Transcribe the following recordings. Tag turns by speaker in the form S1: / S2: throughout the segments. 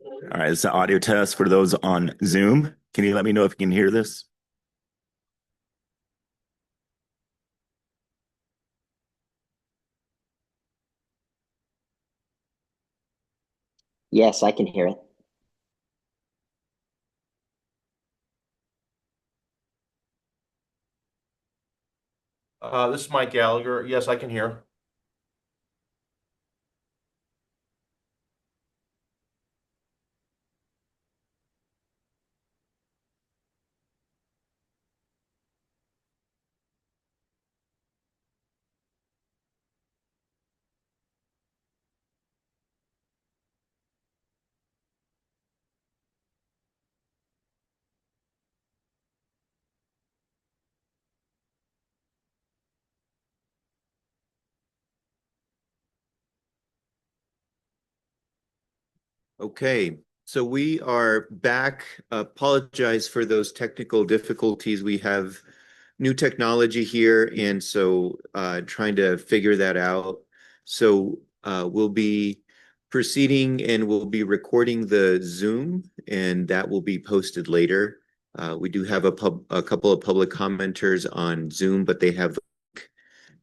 S1: All right, it's an audio test for those on Zoom. Can you let me know if you can hear this?
S2: Yes, I can hear it.
S3: This is Mike Gallagher. Yes, I can hear.
S1: Okay, so we are back. Apologize for those technical difficulties. We have new technology here, and so trying to figure that out. So we'll be proceeding and we'll be recording the Zoom, and that will be posted later. We do have a couple of public commenters on Zoom, but they have,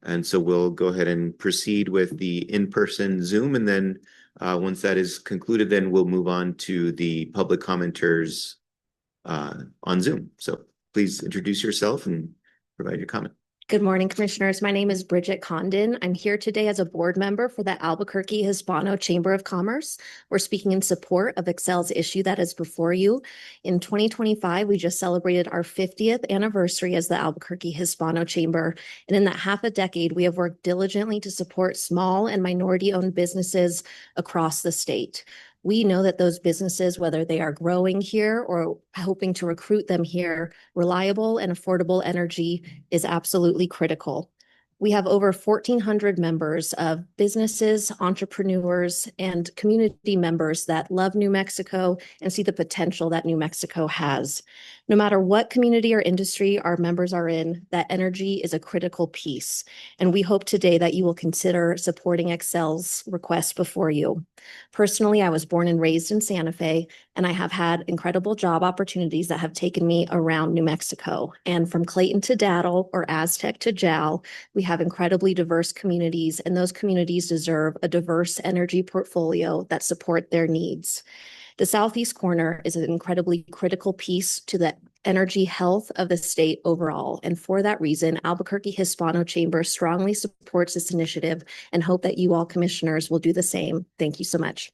S1: and so we'll go ahead and proceed with the in-person Zoom, and then once that is concluded, then we'll move on to the public commenters on Zoom. So please introduce yourself and provide your comment.
S4: Good morning, Commissioners. My name is Bridget Condon. I'm here today as a board member for the Albuquerque Hispano Chamber of Commerce. We're speaking in support of Excel's issue that is before you. In 2025, we just celebrated our 50th anniversary as the Albuquerque Hispano Chamber. And in that half a decade, we have worked diligently to support small and minority-owned businesses across the state. We know that those businesses, whether they are growing here or hoping to recruit them here, reliable and affordable energy is absolutely critical. We have over 1,400 members of businesses, entrepreneurs, and community members that love New Mexico and see the potential that New Mexico has. No matter what community or industry our members are in, that energy is a critical piece. And we hope today that you will consider supporting Excel's request before you. Personally, I was born and raised in Santa Fe, and I have had incredible job opportunities that have taken me around New Mexico. And from Clayton to Daddle or Aztec to Jal, we have incredibly diverse communities, and those communities deserve a diverse energy portfolio that support their needs. The southeast corner is an incredibly critical piece to the energy health of the state overall. And for that reason, Albuquerque Hispano Chamber strongly supports this initiative and hope that you all commissioners will do the same. Thank you so much.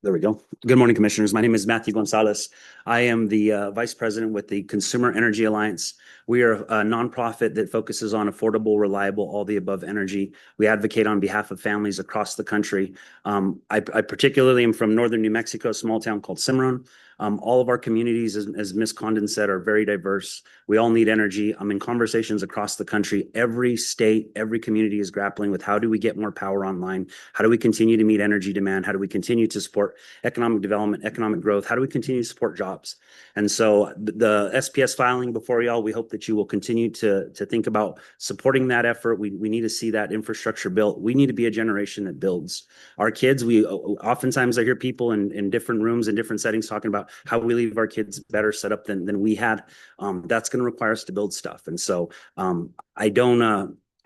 S5: There we go. Good morning, Commissioners. My name is Matthew Gonzalez. I am the Vice President with the Consumer Energy Alliance. We are a nonprofit that focuses on affordable, reliable, all the above energy. We advocate on behalf of families across the country. I particularly am from northern New Mexico, a small town called Cimarron. All of our communities, as Ms. Condon said, are very diverse. We all need energy. I'm in conversations across the country. Every state, every community is grappling with how do we get more power online? How do we continue to meet energy demand? How do we continue to support economic development, economic growth? How do we continue to support jobs? And so the SPS filing before y'all, we hope that you will continue to think about supporting that effort. We need to see that infrastructure built. We need to be a generation that builds. Our kids, we oftentimes I hear people in different rooms and different settings talking about how we leave our kids better set up than we had. That's going to require us to build stuff. And so I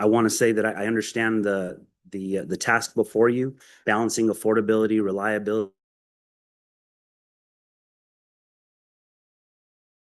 S5: want to say that I understand the task before you, balancing affordability, reliability,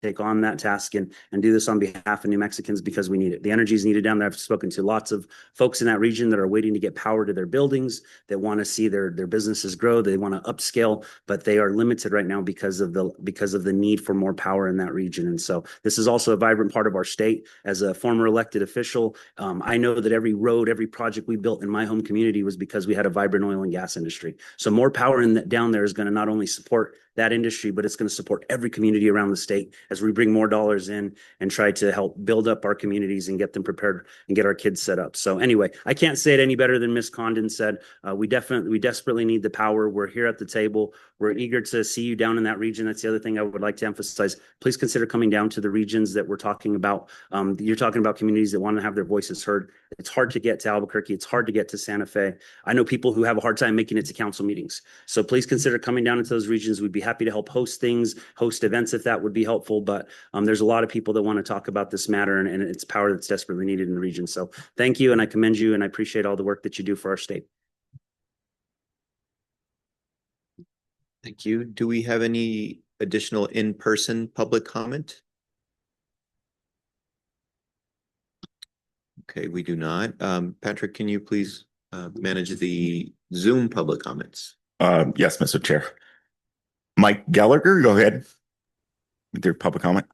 S5: take on that task and do this on behalf of New Mexicans because we need it. The energy is needed down there. I've spoken to lots of folks in that region that are waiting to get power to their buildings, that want to see their businesses grow. They want to upscale, but they are limited right now because of the need for more power in that region. And so this is also a vibrant part of our state. As a former elected official, I know that every road, every project we built in my home community was because we had a vibrant oil and gas industry. So more power down there is going to not only support that industry, but it's going to support every community around the state as we bring more dollars in and try to help build up our communities and get them prepared and get our kids set up. So anyway, I can't say it any better than Ms. Condon said. We desperately need the power. We're here at the table. We're eager to see you down in that region. That's the other thing I would like to emphasize. Please consider coming down to the regions that we're talking about. You're talking about communities that want to have their voices heard. It's hard to get to Albuquerque. It's hard to get to Santa Fe. I know people who have a hard time making it to council meetings. So please consider coming down into those regions. We'd be happy to help host things, host events if that would be helpful. But there's a lot of people that want to talk about this matter, and it's power that's desperately needed in the region. So thank you, and I commend you, and I appreciate all the work that you do for our state.
S1: Thank you. Do we have any additional in-person public comment? Okay, we do not. Patrick, can you please manage the Zoom public comments?
S2: Yes, Mr. Chair. Mike Gallagher, go ahead with your public comment.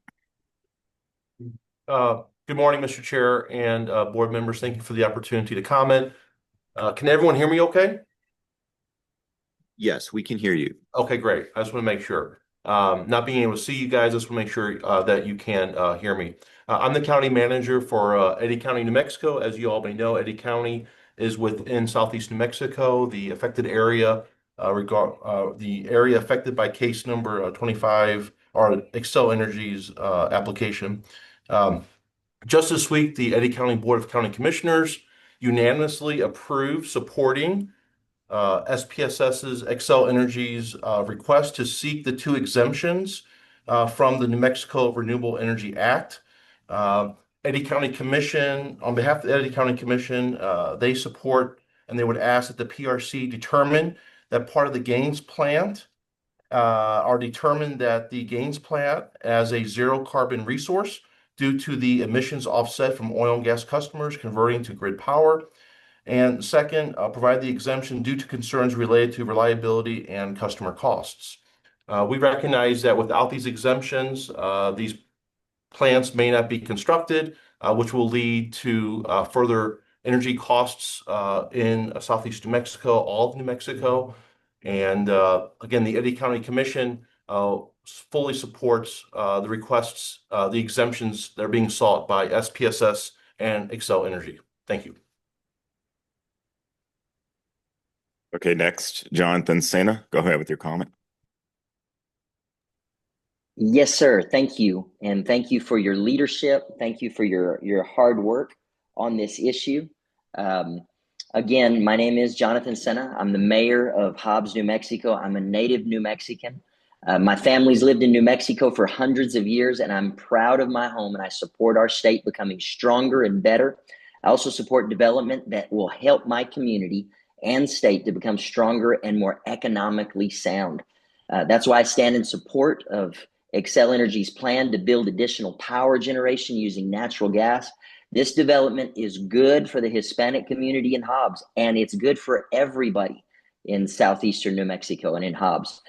S3: Good morning, Mr. Chair and board members. Thank you for the opportunity to comment. Can everyone hear me okay?
S1: Yes, we can hear you.
S3: Okay, great. I just want to make sure. Not being able to see you guys, I just want to make sure that you can hear me. I'm the county manager for Eddy County, New Mexico. As you all may know, Eddy County is within southeast New Mexico. The affected area, the area affected by case number 25, or Xcel Energy's application. Just this week, the Eddy County Board of County Commissioners unanimously approved supporting SPSS's Xcel Energy's request to seek the 2 exemptions from the New Mexico Renewable Energy Act. Eddy County Commission, on behalf of the Eddy County Commission, they support and they would ask that the PRC determine that part of the Gaines plant are determined that the Gaines plant as a zero carbon resource due to the emissions offset from oil and gas customers converting to grid power. And second, provide the exemption due to concerns related to reliability and customer costs. We recognize that without these exemptions, these plants may not be constructed, which will lead to further energy costs in southeast New Mexico, all of New Mexico. And again, the Eddy County Commission fully supports the requests, the exemptions that are being sought by SPSS and Xcel Energy. Thank you.
S2: Okay, next, Jonathan Sena, go ahead with your comment.
S6: Yes, sir. Thank you. And thank you for your leadership. Thank you for your hard work on this issue. Again, my name is Jonathan Sena. I'm the mayor of Hobbs, New Mexico. I'm a native New Mexican. My family's lived in New Mexico for hundreds of years, and I'm proud of my home, and I support our state becoming stronger and better. I also support development that will help my community and state to become stronger and more economically sound. That's why I stand in support of Xcel Energy's plan to build additional power generation using natural gas. This development is good for the Hispanic community in Hobbs, and it's good for everybody in southeastern New Mexico and in Hobbs.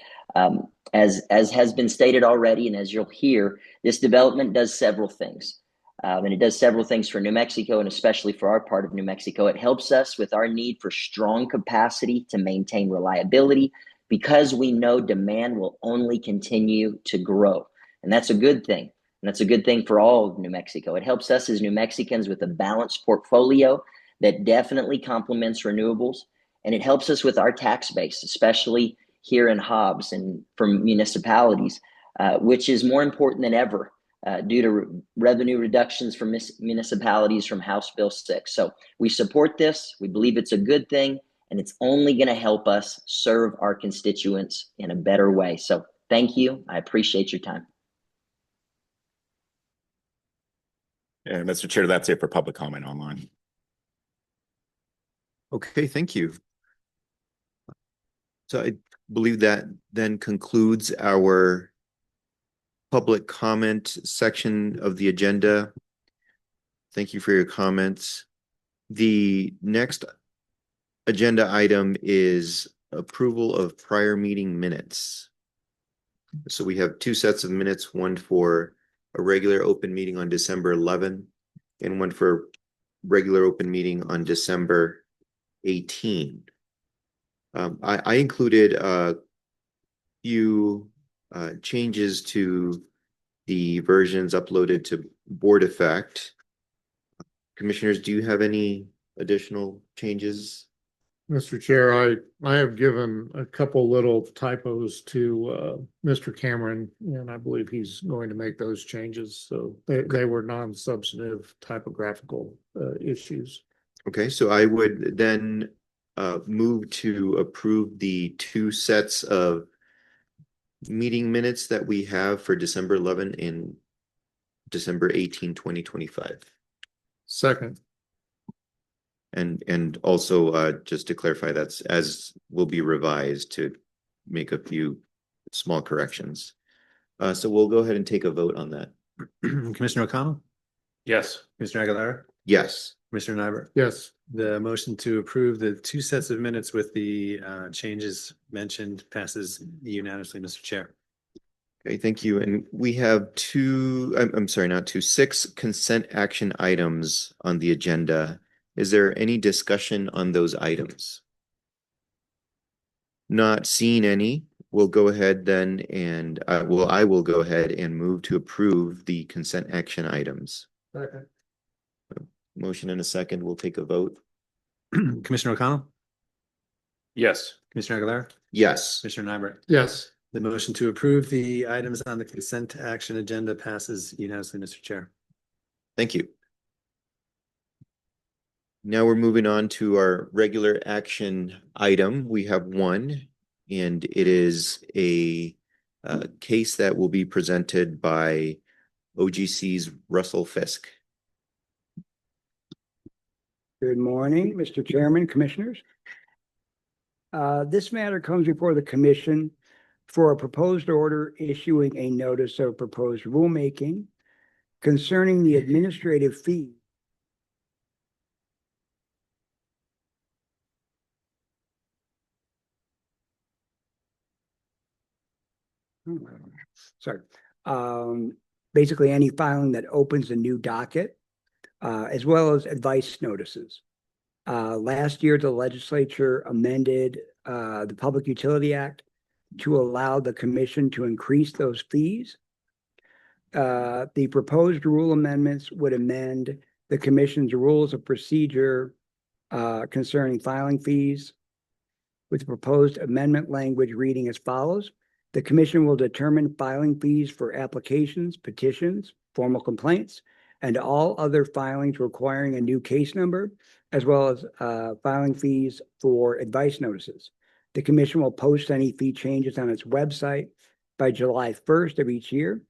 S6: As has been stated already, and as you'll hear, this development does several things. And it does several things for New Mexico, and especially for our part of New Mexico. It helps us with our need for strong capacity to maintain reliability, because we know demand will only continue to grow. And that's a good thing. And that's a good thing for all of New Mexico. It helps us as New Mexicans with a balanced portfolio that definitely complements renewables. And it helps us with our tax base, especially here in Hobbs and from municipalities, which is more important than ever due to revenue reductions from municipalities from House Bill 6. So we support this. We believe it's a good thing, and it's only going to help us serve our constituents in a better way. So thank you. I appreciate your time.
S2: And Mr. Chair, that's it for public comment online.
S1: Okay, thank you. So I believe that then concludes our public comment section of the agenda. Thank you for your comments. The next agenda item is approval of prior meeting minutes. So we have 2 sets of minutes, one for a regular open meeting on December 11 and one for regular open meeting on December 18. I included a few changes to the versions uploaded to Board Effect. Commissioners, do you have any additional changes?
S7: Mr. Chair, I have given a couple little typos to Mr. Cameron, and I believe he's going to make those changes. So they were non-substantive typographical issues.
S1: Okay, so I would then move to approve the two sets of meeting minutes that we have for December 11 and December 18, 2025.
S7: Second.
S1: And also just to clarify, that's as will be revised to make a few small corrections. So we'll go ahead and take a vote on that.
S8: Commissioner O'Connell,
S3: Yes.
S8: Commissioner Aguilar,
S1: Yes.
S8: Commissioner Nyberg.
S7: Yes.
S8: The motion to approve the two sets of minutes with the changes mentioned passes unanimously, Mr. Chair.
S1: Okay, thank you. And we have I'm sorry, not two, 6 consent action items on the agenda. Is there any discussion on those items? Not seeing any, we'll go ahead then and I will go ahead and move to approve the consent action items.
S7: Second.
S1: Motion and a second, we'll take a vote.
S8: Commissioner O'Connell,
S3: Yes.
S8: Commissioner Aguilar,
S1: Yes.
S8: Commissioner Nyberg.
S7: Yes.
S8: The motion to approve the items on the consent action agenda passes unanimously, Mr. Chair.
S1: Thank you. Now we're moving on to our regular action item. We have one, and it is a case that will be presented by OGC's Russell Fisk.
S9: Good morning, Mr. Chairman, Commissioners. This matter comes before the Commission for a proposed order issuing a notice of proposed rulemaking concerning the administrative fee sorry. Basically any filing that opens a new docket, as well as advice notices. Last year, the legislature amended the Public Utility Act to allow the commission to increase those fees. The proposed rule amendments would amend the commission's rules of procedure concerning filing fees, with the proposed amendment language reading as follows. The commission will determine filing fees for applications, petitions, formal complaints, and all other filings requiring a new case number, as well as filing fees for advice notices. The commission will post any fee changes on its website by July 1st of each year.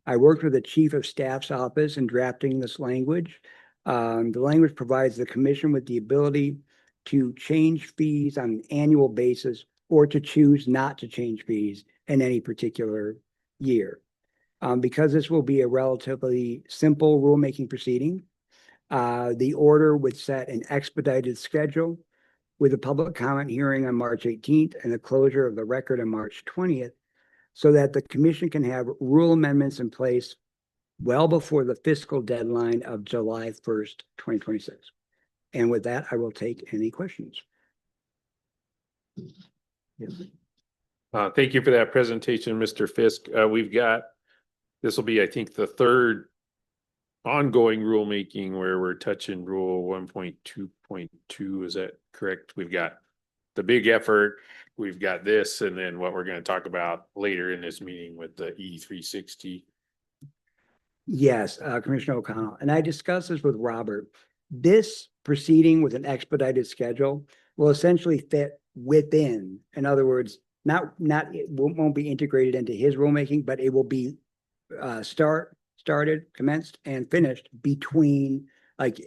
S9: I worked with the Chief of Staff's office in drafting this language. The language provides the commission with the ability to change fees on an annual basis or to choose not to change fees in any particular year. Because this will be a relatively simple rulemaking proceeding, the order would set an expedited schedule with a public comment hearing on March 18th and the closure of the record on March 20th, so that the commission can have rule amendments in place well before the fiscal deadline of July 1st, 2026. And with that, I will take any questions.
S10: Thank you for that presentation, Mr. Fisk. This will be, I think, the third ongoing rulemaking where we're touching rule 1.2.2. Is that correct? We've got the big effort, we've got this, and then what we're going to talk about later in this meeting with the E360.
S9: Yes, Commissioner O'Connell, and I discussed this with Robert. This proceeding with an expedited schedule will essentially fit within, in other words, it won't be integrated into his rulemaking, but it will be started, commenced, and finished between, like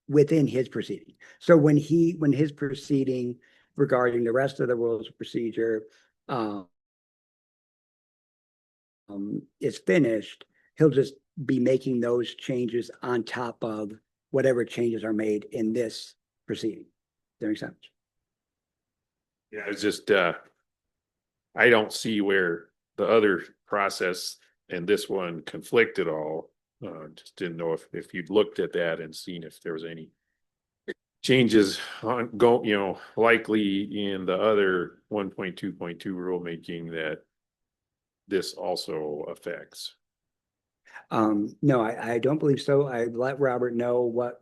S9: within his proceeding. So when his proceeding regarding the rest of the rules of procedure is finished, he'll just be making those changes on top of whatever changes are made in this proceeding. Does that make sense?
S10: Yeah, it's just, I don't see where the other process and this one conflict at all. Just didn't know if you'd looked at that and seen if there was any changes likely in the other 1.2.2 rulemaking that this also affects.
S9: No, I don't believe so. I let Robert know what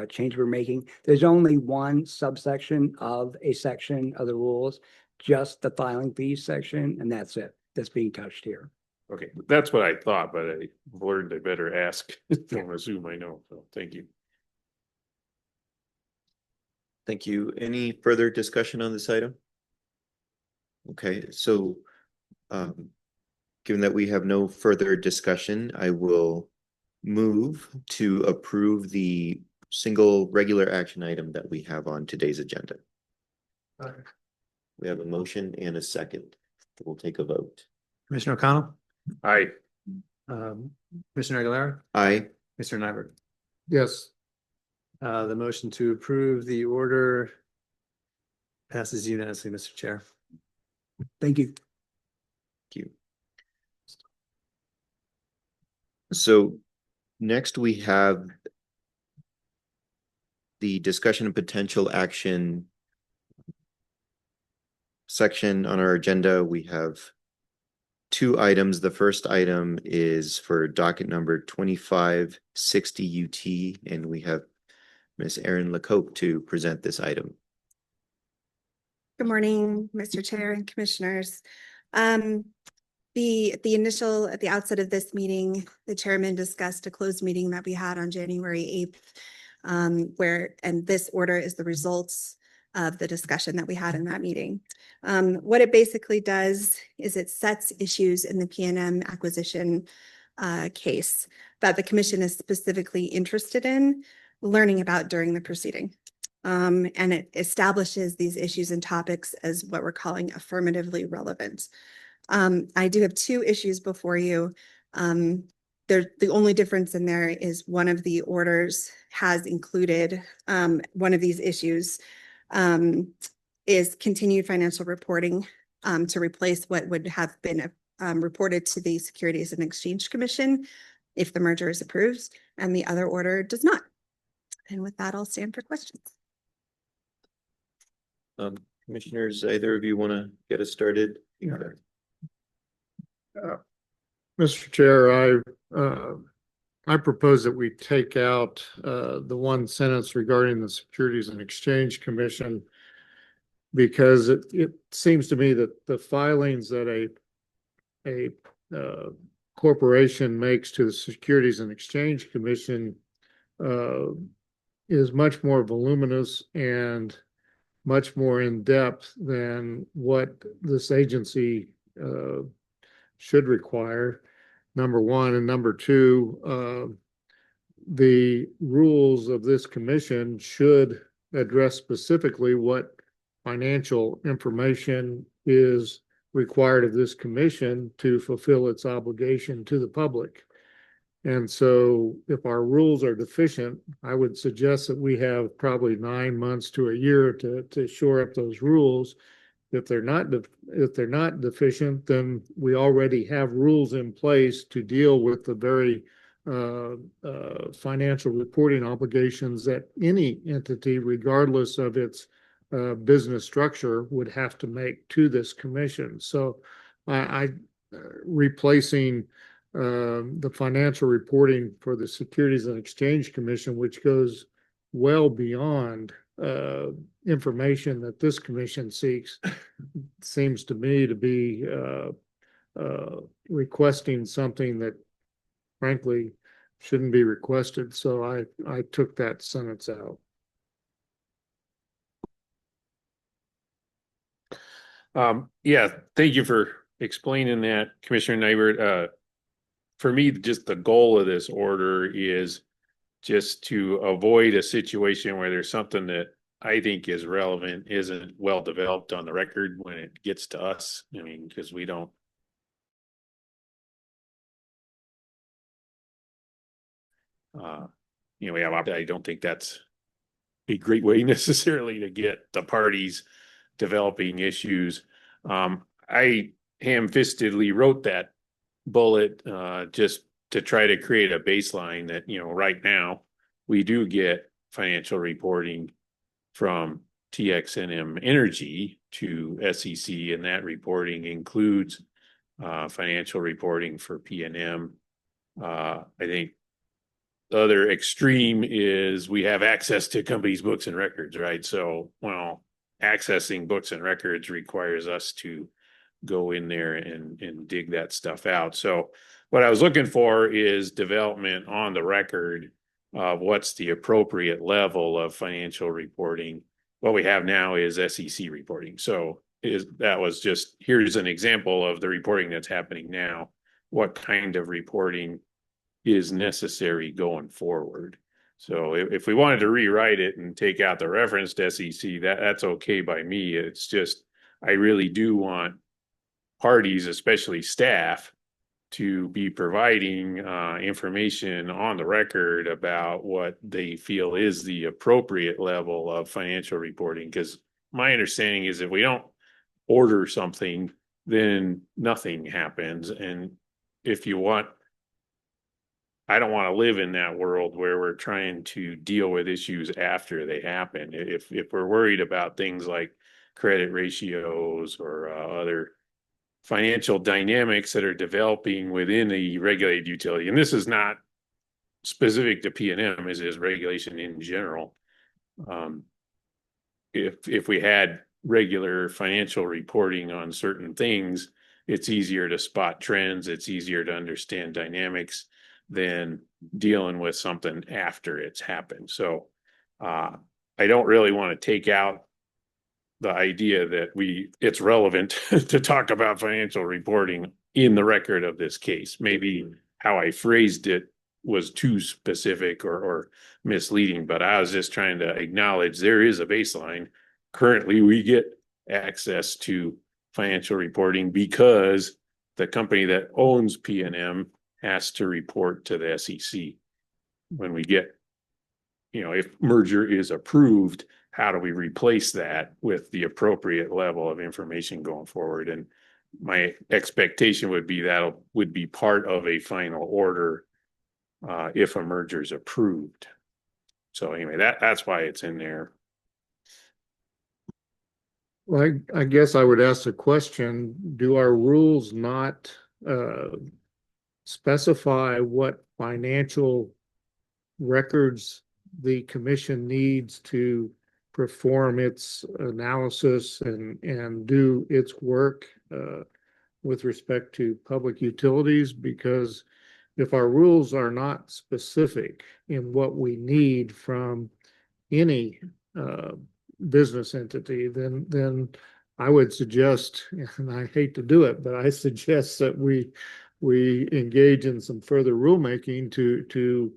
S9: change we're making. There's only one subsection of a section of the rules, just the filing fees section, and that's it. That's being touched here.
S10: Okay, that's what I thought, but I learned I better ask. Don't assume I know. So thank you.
S1: Thank you. Any further discussion on this item? Okay, so given that we have no further discussion, I will move to approve the single regular action item that we have on today's agenda. We have a motion and a second. We'll take a vote.
S8: Commissioner O'Connell,
S10: Aye.
S8: Commissioner Aguilera,
S1: Aye.
S8: Mr. Nyberg.
S7: Yes,
S8: The motion to approve the order passes unanimously, Mr. Chair.
S9: Thank you.
S1: Thank you. So next we have the discussion and potential action section on our agenda. We have two items. The first item is for docket number 2560 UT, and we have Ms. Erin Lecoq to present this item.
S11: Good morning, Mr. Chair and Commissioners. At the outset of this meeting, the chairman discussed a closed meeting that we had on January 8th, and this order is the results of the discussion that we had in that meeting. What it basically does is it sets issues in the P&M acquisition case that the commission is specifically interested in learning about during the proceeding. And it establishes these issues and topics as what we're calling affirmatively relevant. I do have two issues before you. The only difference in there is one of the orders has included one of these issues is continued financial reporting to replace what would have been reported to the Securities and Exchange Commission if the merger is approved, and the other order does not. And with that, I'll stand for questions.
S1: Commissioners, either of you want to get us started?
S7: Mr. Chair, I propose that we take out the one sentence regarding the Securities and Exchange Commission, because it seems to me that the filings that a corporation makes to the Securities and Exchange Commission is much more voluminous and much more in depth than what this agency should require, number one. And number two, the rules of this commission should address specifically what financial information is required of this commission to fulfill its obligation to the public. And so if our rules are deficient, I would suggest that we have probably 9 months to a year to shore up those rules. If they're not deficient, then we already have rules in place to deal with the very financial reporting obligations that any entity, regardless of its business structure, would have to make to this commission. So I replacing the financial reporting for the Securities and Exchange Commission, which goes well beyond information that this commission seeks, seems to me to be requesting something that frankly shouldn't be requested. So I took that sentence out.
S10: Yeah, thank you for explaining that, Commissioner Nybert. For me, just the goal of this order is just to avoid a situation where there's something that I think is relevant, isn't well developed on the record when it gets to us. I mean, because we don't. We have, I don't think that's a great way necessarily to get the parties developing issues. I ham-fistedly wrote that bullet just to try to create a baseline that, right now we do get financial reporting from TXNM Energy to SEC, and that reporting includes financial reporting for P&M. I think the other extreme is we have access to companies' books and records, right? So, well, accessing books and records requires us to go in there and dig that stuff out. So what I was looking for is development on the record of what's the appropriate level of financial reporting. What we have now is SEC reporting. So that was just, here's an example of the reporting that's happening now. What kind of reporting is necessary going forward? So if we wanted to rewrite it and take out the reference to SEC, that's okay by me. It's just, I really do want parties, especially staff, to be providing information on the record about what they feel is the appropriate level of financial reporting. Because my understanding is if we don't order something, then nothing happens. And if you want, I don't want to live in that world where we're trying to deal with issues after they happen. If we're worried about things like credit ratios or other financial dynamics that are developing within a regulated utility, and this is not specific to P&M, this is regulation in general. If we had regular financial reporting on certain things, it's easier to spot trends, it's easier to understand dynamics than dealing with something after it's happened. So I don't really want to take out the idea that it's relevant to talk about financial reporting in the record of this case. Maybe how I phrased it was too specific or misleading, but I was just trying to acknowledge there is a baseline. Currently, we get access to financial reporting because the company that owns P&M has to report to the SEC. When we get, if merger is approved, how do we replace that with the appropriate level of information going forward? And my expectation would be that would be part of a final order if a merger is approved. So anyway, that's why it's in there.
S7: Well, I guess I would ask the question, do our rules not specify what financial records the commission needs to perform its analysis and do its work with respect to public utilities? Because if our rules are not specific in what we need from any business entity, then I would suggest, and I hate to do it, but I suggest that we engage in some further rulemaking to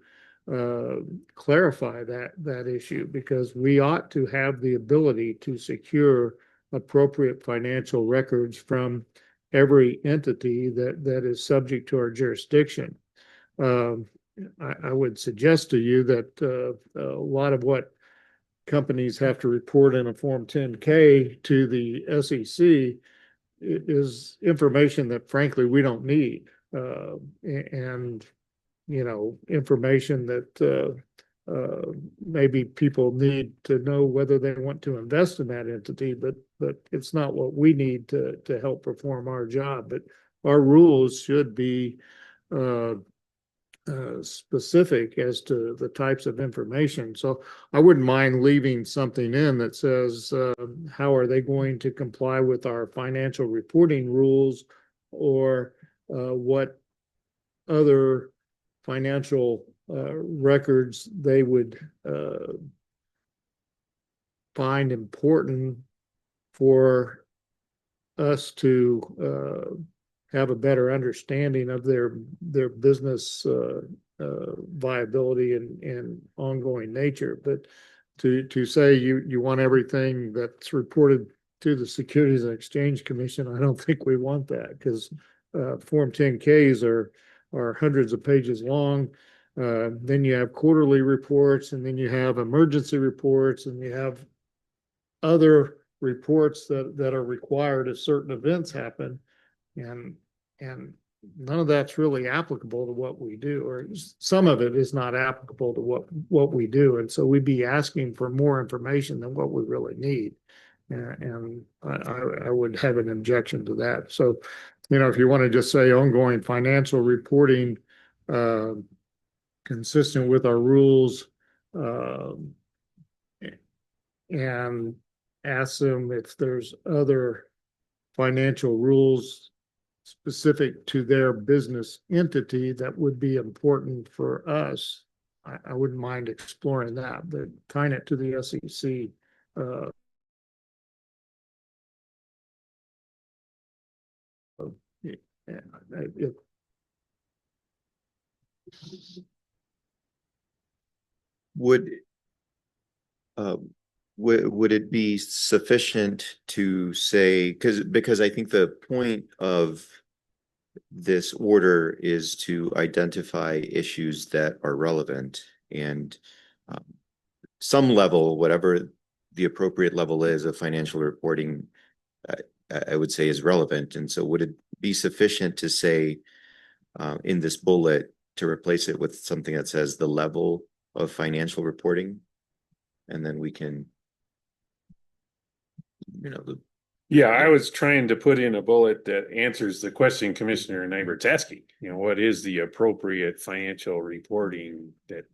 S7: clarify that issue, because we ought to have the ability to secure appropriate financial records from every entity that is subject to our jurisdiction. I would suggest to you that a lot of what companies have to report in a Form 10-K to the SEC is information that frankly we don't need, and information that maybe people need to know whether they want to invest in that entity, but it's not what we need to help perform our job. But our rules should be specific as to the types of information. So I wouldn't mind leaving something in that says, how are they going to comply with our financial reporting rules, or what other financial records they would find important for us to have a better understanding of their business viability and ongoing nature. But to say you want everything that's reported to the Securities and Exchange Commission, I don't think we want that, because Form 10-Ks are hundreds of pages long. Then you have quarterly reports, and then you have emergency reports, and you have other reports that are required if certain events happen. And none of that's really applicable to what we do, or some of it is not applicable to what we do. And so we'd be asking for more information than what we really need. And I would have an objection to that. So if you want to just say ongoing financial reporting, consistent with our rules, and ask them if there's other financial rules specific to their business entity that would be important for us. I wouldn't mind exploring that, but tying it to the SEC. It,
S1: Would would it be sufficient to say, because I think the point of this order is to identify issues that are relevant, and um, some level, whatever the appropriate level is of financial reporting, I would say is relevant. And so would it be sufficient to say in this bullet to replace it with something that says the level of financial reporting? And then we can,
S10: Yeah, I was trying to put in a bullet that answers the question Commissioner Nybert's asking. What is the appropriate financial reporting that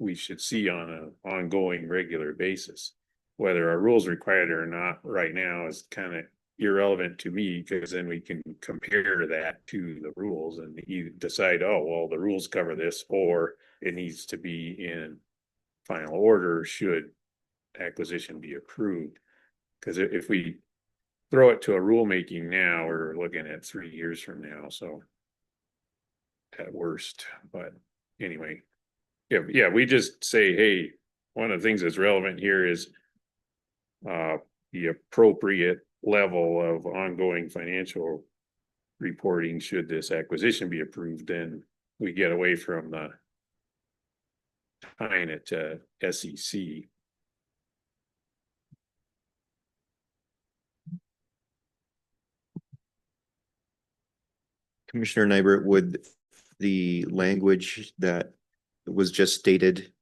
S10: we should see on an ongoing regular basis? Whether our rules require it or not right now is kind of irrelevant to me, because then we can compare that to the rules and you decide, oh, well, the rules cover this, or it needs to be in final order should acquisition be approved. Because if we throw it to a rulemaking now, we're looking at 3 years from now, so at worst. But anyway, yeah, we just say, hey, one of the things that's relevant here is the appropriate level of ongoing financial reporting should this acquisition be approved. Then we get away from the tying it to SEC.
S1: Commissioner Nybert, would the language that was just stated,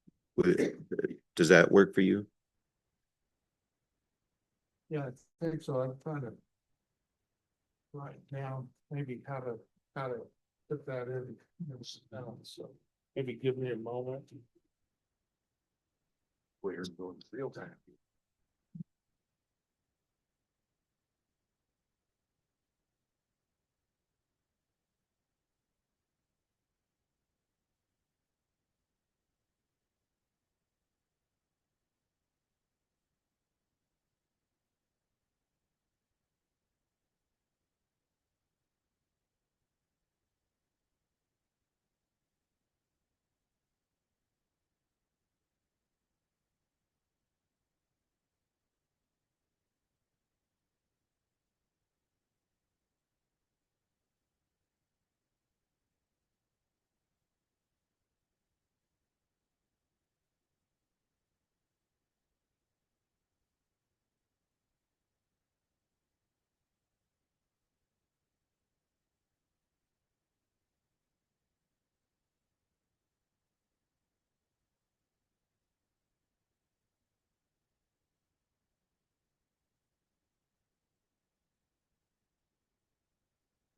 S1: does that work for you?
S7: yeah, I think so. I'm trying to write down maybe how to put that in. So maybe give me a moment.
S10: We're going real time.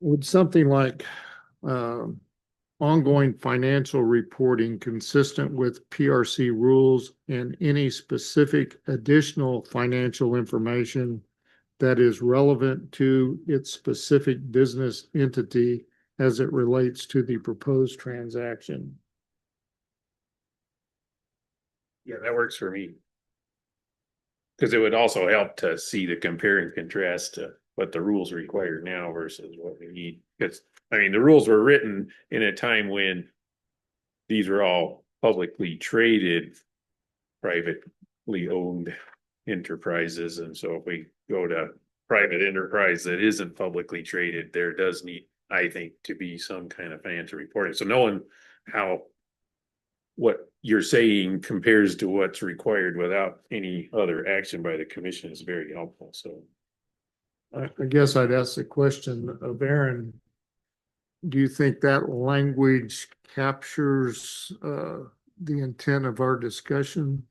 S7: Would something like ongoing financial reporting consistent with PRC rules and any specific additional financial information that is relevant to its specific business entity as it relates to the proposed transaction?
S10: Yeah, that works for me. Because it would also help to see the compare and contrast to what the rules require now versus what we need. Because, I mean, the rules were written in a time when these were all publicly traded, privately owned enterprises. And so if we go to private enterprise that isn't publicly traded, there does need, I think, to be some kind of financial reporting. So knowing how what you're saying compares to what's required without any other action by the commission is very helpful. So
S7: I guess I'd ask the question of Aaron. Do you think that language captures the intent of our discussion?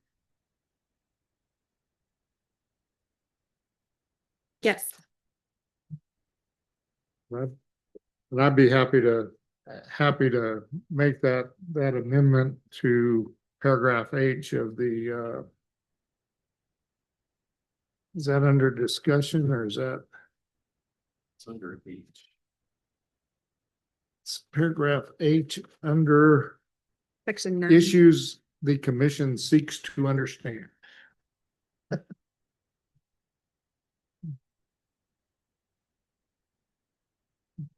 S11: Yes.
S7: I've And I'd be happy to make that amendment to paragraph H of the is that under discussion or is that?
S10: It's under H.
S7: It's paragraph H under
S11: Section 9.
S7: issues the commission seeks to understand.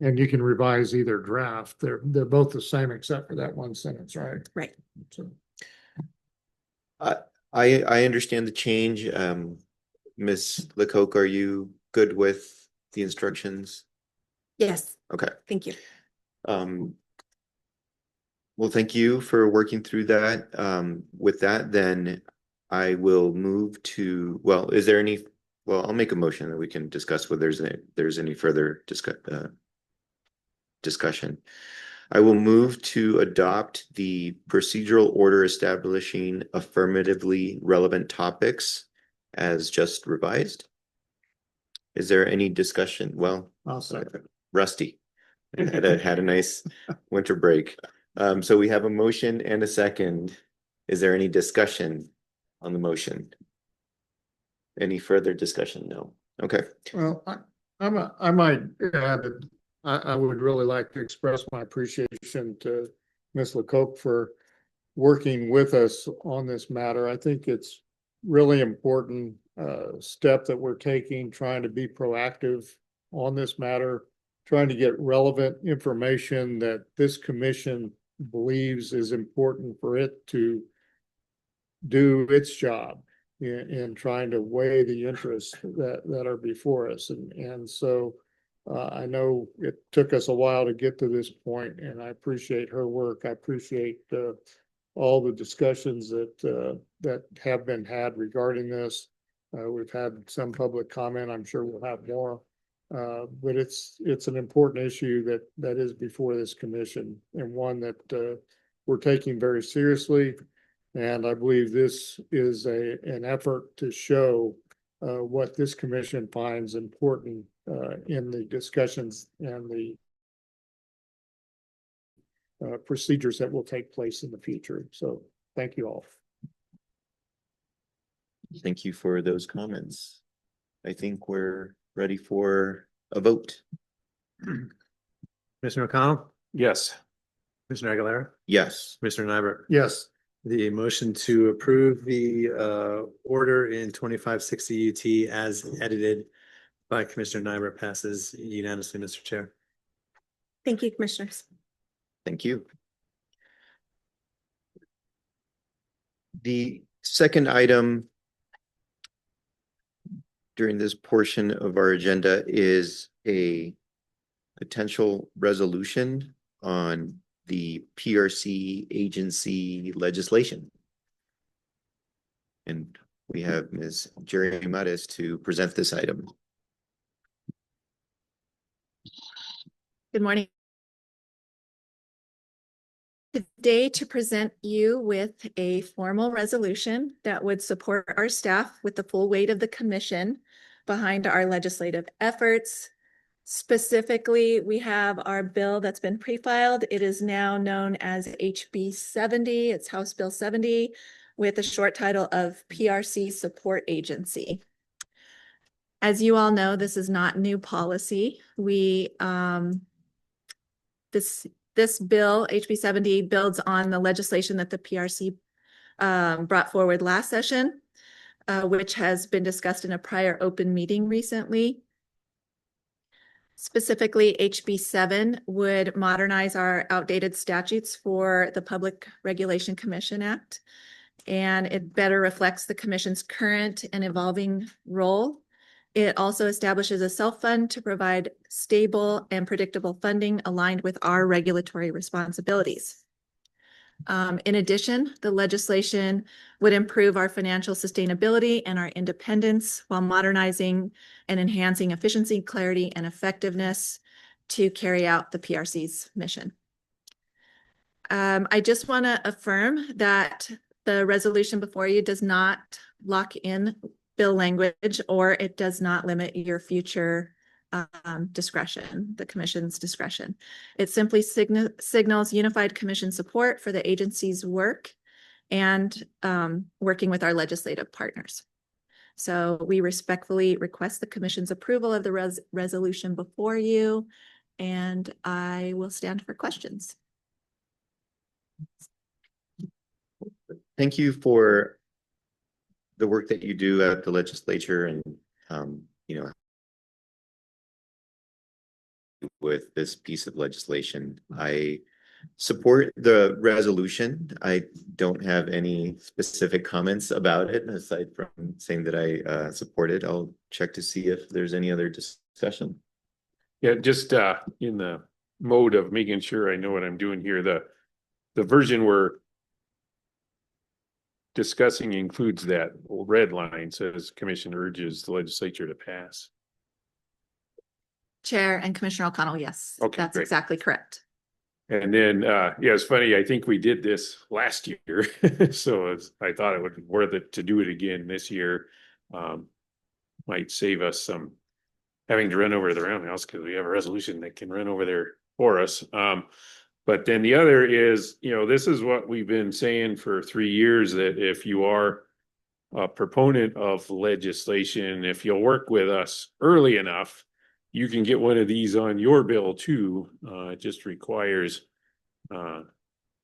S7: And you can revise either draft. They're both the same except for that one sentence, right?
S11: Right.
S7: So,
S1: I understand the change. Ms. Lecoq, are you good with the instructions?
S11: Yes,
S1: Okay.
S11: thank you.
S1: Well, thank you for working through that. With that, then I will move to, well, is there any, well, I'll make a motion that we can discuss whether there's any further discussion. I will move to adopt the procedural order establishing affirmatively relevant topics as just revised. Is there any discussion? Well,
S7: I'll second.
S1: Rusty had a nice winter break. So we have a motion and a second. Is there any discussion on the motion? Any further discussion? No. Okay.
S7: Well, I might add that I would really like to express my appreciation to Ms. Lecoq for working with us on this matter. I think it's really important step that we're taking, trying to be proactive on this matter, trying to get relevant information that this commission believes is important for it to do its job in trying to weigh the interests that are before us. And so I know it took us a while to get to this point, and I appreciate her work. I appreciate all the discussions that have been had regarding this. We've had some public comment. I'm sure we'll have more. But it's an important issue that is before this commission, and one that we're taking very seriously. And I believe this is an effort to show what this commission finds important in the discussions and the procedures that will take place in the future. So thank you all.
S1: Thank you for those comments. I think we're ready for a vote.
S8: Commissioner O'Connell,
S10: Yes.
S8: Commissioner Aguilera,
S1: Yes.
S8: Commissioner Nyberg.
S7: Yes.
S8: The motion to approve the order in 2560 UT as edited by Commissioner Nyberg passes unanimously, Mr. Chair.
S11: Thank you, commissioners.
S1: Thank you. The second item during this portion of our agenda is a potential resolution on the PRC agency legislation. And we have Ms. Jerry Mattis to present this item.
S11: Good morning. Today to present you with a formal resolution that would support our staff with the full weight of the commission behind our legislative efforts. Specifically, we have our bill that's been pre-filed. It is now known as HB 70. It's House Bill 70 with a short title of PRC Support Agency. As you all know, this is not new policy. This bill, HB 70, builds on the legislation that the PRC brought forward last session, which has been discussed in a prior open meeting recently. Specifically, HB 7 would modernize our outdated statutes for the Public Regulation Commission Act, and it better reflects the commission's current and evolving role. It also establishes a self-fund to provide stable and predictable funding aligned with our regulatory responsibilities. In addition, the legislation would improve our financial sustainability and our independence while modernizing and enhancing efficiency, clarity, and effectiveness to carry out the PRC's mission. I just want to affirm that the resolution before you does not lock in bill language, or it does not limit your future
S12: discretion, the commission's discretion. It simply signals unified commission support for the agency's work and working with our legislative partners. So we respectfully request the commission's approval of the resolution before you, and I will stand for questions.
S1: Thank you for the work that you do at the legislature and, you know, with this piece of legislation. I support the resolution. I don't have any specific comments about it aside from saying that I support it. I'll check to see if there's any other discussion.
S10: Yeah, just in the mode of making sure I know what I'm doing here, the version we're discussing includes that red line, says commission urges the legislature to pass.
S12: Chair and Commissioner O'Connell, yes,
S10: Okay,
S12: that's
S10: great.
S12: exactly correct.
S10: And then, yeah, it's funny, I think we did this last year, so I thought it would be worth it to do it again this year. Might save us some having to run over the roundhouse because we have a resolution that can run over there for us. But then the other is, you know, this is what we've been saying for 3 years, that if you are a proponent of legislation, if you'll work with us early enough, you can get one of these on your bill too. It just requires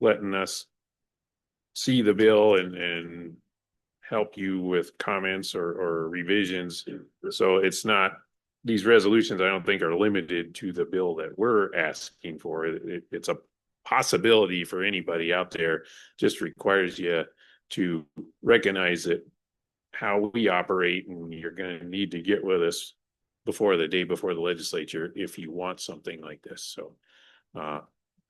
S10: letting us see the bill and help you with comments or revisions. So it's not, these resolutions I don't think are limited to the bill that we're asking for. It's a possibility for anybody out there. Just requires you to recognize that how we operate, and you're going to need to get with us before the day before the legislature if you want something like this. So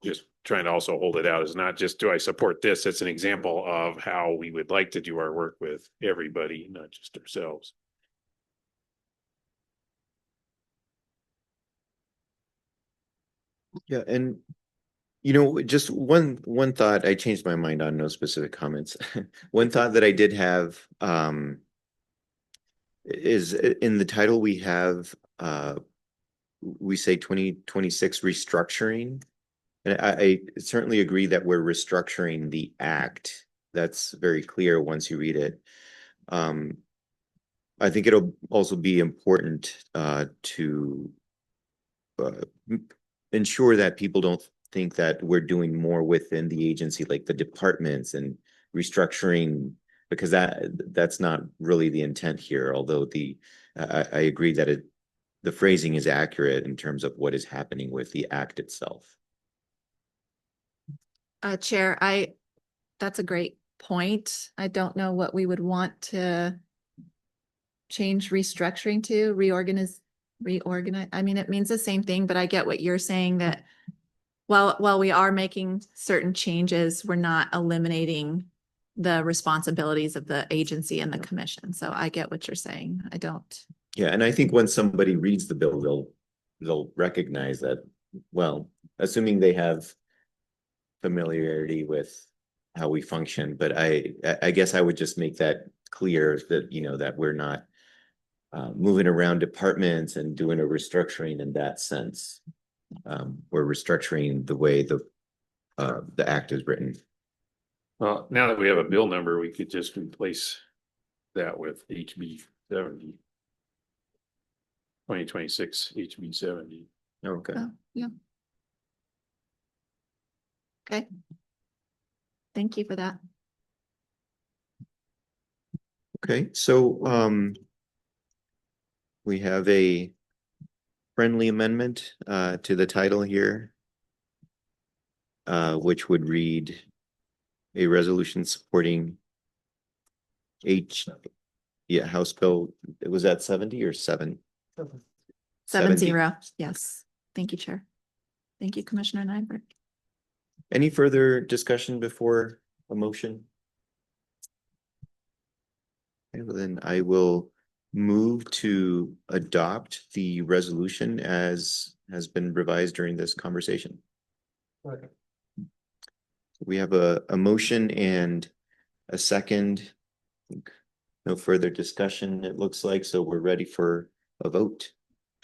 S10: just trying to also hold it out is not just, do I support this? It's an example of how we would like to do our work with everybody, not just ourselves.
S1: Yeah, and you know, just one thought, I changed my mind on no specific comments. One thought that I did have is in the title we have we say 2026 restructuring. And I certainly agree that we're restructuring the act. That's very clear once you read it. I think it'll also be important to ensure that people don't think that we're doing more within the agency, like the departments and restructuring, because that's not really the intent here. Although I agree that the phrasing is accurate in terms of what is happening with the act itself.
S12: Chair, that's a great point. I don't know what we would want to change restructuring to. Reorganize. I mean, it means the same thing, but I get what you're saying, that while we are making certain changes, we're not eliminating the responsibilities of the agency and the commission. So I get what you're saying. I don't.
S1: Yeah, and I think when somebody reads the bill, they'll recognize that, well, assuming they have familiarity with how we function. But I guess I would just make that clear, that, you know, that we're not moving around departments and doing a restructuring in that sense. We're restructuring the way the act is written.
S10: Well, now that we have a bill number, we could just replace that with HB 70. 2026 HB 70.
S1: Okay.
S12: Oh, yeah. Okay. Thank you for that.
S1: Okay, so we have a friendly amendment to the title here, which would read a resolution supporting House Bill, was that 70 or 7?
S12: 70. Yes. Thank you, Chair. Thank you, Commissioner Nyberg.
S1: Any further discussion before a motion? Okay, well, then I will move to adopt the resolution as has been revised during this conversation.
S8: Okay.
S1: We have a motion and a second. No further discussion, it looks like, so we're ready for a vote.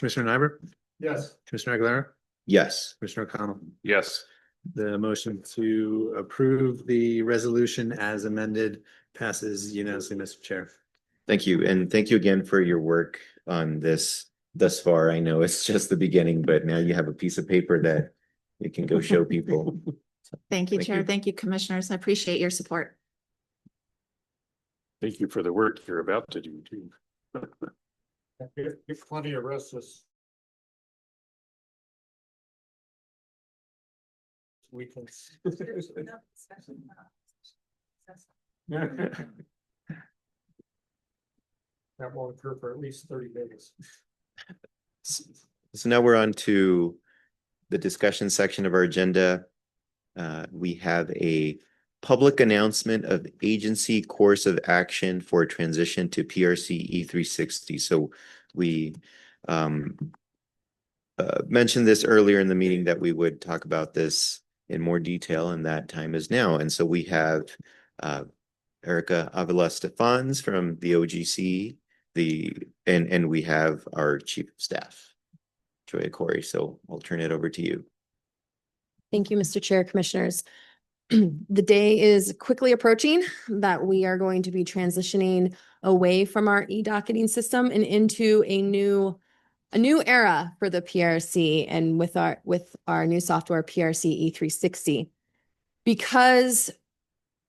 S8: Commissioner Nyberg,
S7: Yes.
S8: Commissioner Aguilera,
S1: Yes.
S8: Commissioner O'Connell.
S10: Yes.
S8: The motion to approve the resolution as amended passes unanimously, Mr. Chair.
S1: Thank you. And thank you again for your work on this thus far. I know it's just the beginning, but now you have a piece of paper that you can go show people.
S12: Thank you,
S1: Thank
S12: Chair.
S1: you.
S12: Thank you, Commissioners. I appreciate your support.
S10: Thank you for the work you're about to do too.
S7: Get plenty of rest this weekend. That won't occur for at least 30 days.
S1: So now we're on to the discussion section of our agenda. We have a public announcement of agency course of action for transition to PRC E360. So we mentioned this earlier in the meeting that we would talk about this in more detail, and that time is now. And so we have Erica Avila Stefans from the OGC, and we have our chief of staff, Joya Corey. So I'll turn it over to you.
S4: Thank you, Mr. Chair, Commissioners. The day is quickly approaching that we are going to be transitioning away from our e-docketing system and into a new era for the PRC, and with our new software, PRC E360. Because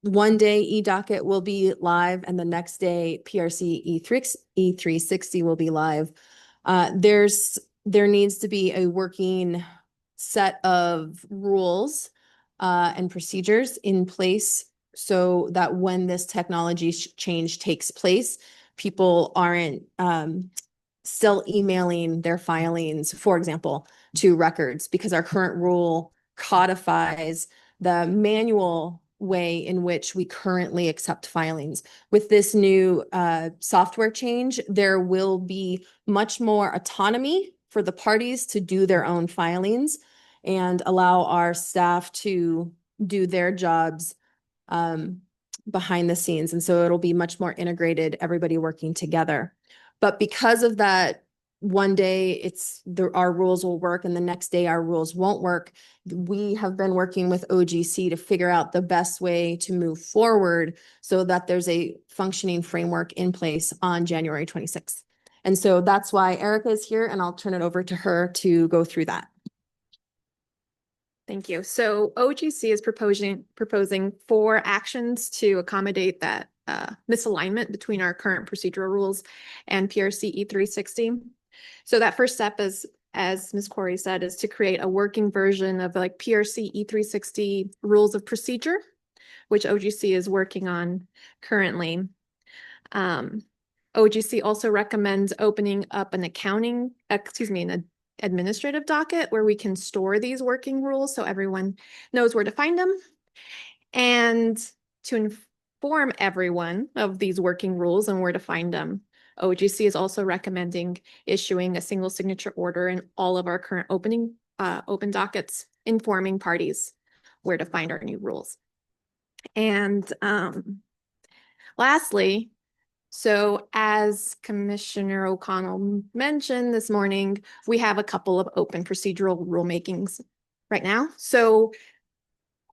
S4: one day e-docket will be live and the next day PRC E360 will be live, there needs to be a working set of rules and procedures in place so that when this technology change takes place, people aren't still emailing their filings, for example, to records, because our current rule codifies the manual way in which we currently accept filings. With this new software change, there will be much more autonomy for the parties to do their own filings and allow our staff to do their jobs behind the scenes. And so it'll be much more integrated, everybody working together. But because of that, one day our rules will work and the next day our rules won't work. We have been working with OGC to figure out the best way to move forward so that there's a functioning framework in place on January 26th. And so that's why Erica is here, and I'll turn it over to her to go through that.
S13: Thank you. So OGC is proposing 4 actions to accommodate that misalignment between our current procedural rules and PRC E360. So that first step is, as Ms. Corey said, is to create a working version of like PRC E360 rules of procedure, which OGC is working on currently. OGC also recommends opening up an administrative docket where we can store these working rules so everyone knows where to find them. And to inform everyone of these working rules and where to find them, OGC is also recommending issuing a single signature order in all of our current open dockets, informing parties where to find our new rules. And lastly, so as Commissioner O'Connell mentioned this morning, we have a couple of open procedural rulemakings right now. So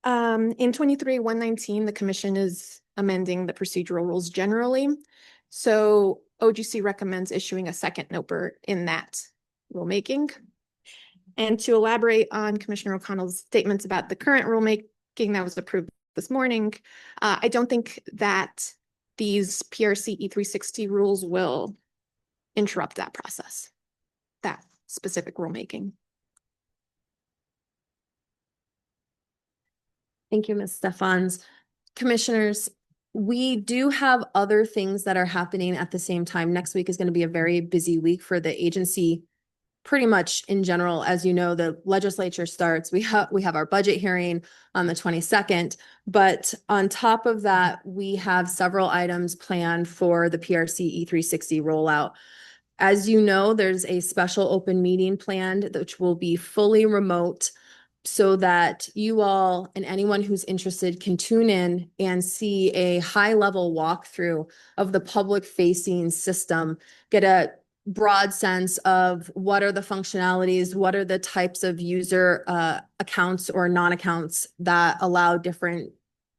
S13: in 23-119, the Commission is amending the procedural rules generally. So OGC recommends issuing a second NOPR in that rulemaking. And to elaborate on Commissioner O'Connell's statements about the current rulemaking that was approved this morning, I don't think that these PRC E360 rules will interrupt that process, that specific rulemaking.
S4: Thank you, Ms. Stefans. Commissioners, we do have other things that are happening at the same time. Next week is going to be a very busy week for the agency. Pretty much in general, as you know, the legislature starts. We have our budget hearing on the 22nd, but on top of that, we have several items planned for the PRC E360 rollout. As you know, there's a special open meeting planned, which will be fully remote, so that you all and anyone who's interested can tune in and see a high-level walkthrough of the public-facing system, get a
S13: broad sense of what are the functionalities, what are the types of user accounts or non-accounts that allow different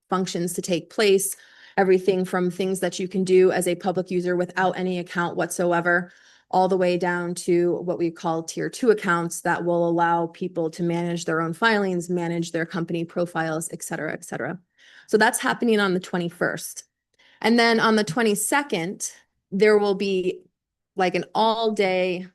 S13: functions to take place. Everything from things that you can do as a public user without any account whatsoever, all the way down to what we call tier 2 accounts that will allow people to manage their own filings, manage their company profiles, et cetera, et cetera. So that's happening on the 21st. And then on the 22nd, there will be like an all day,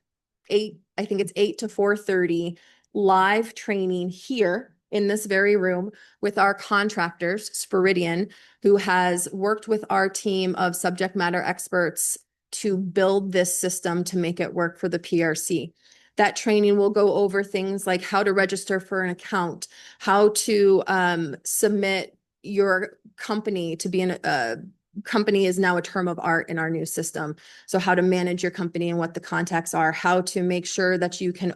S13: I think it's 8 to 4:30 live training here in this very room with our contractors, Spiridion, who has worked with our team of subject matter experts to build this system to make it work for the PRC. That training will go over things like how to register for an account, how to submit your company to be company is now a term of art in our new system. So how to manage your company and what the contacts are, how to make sure that you can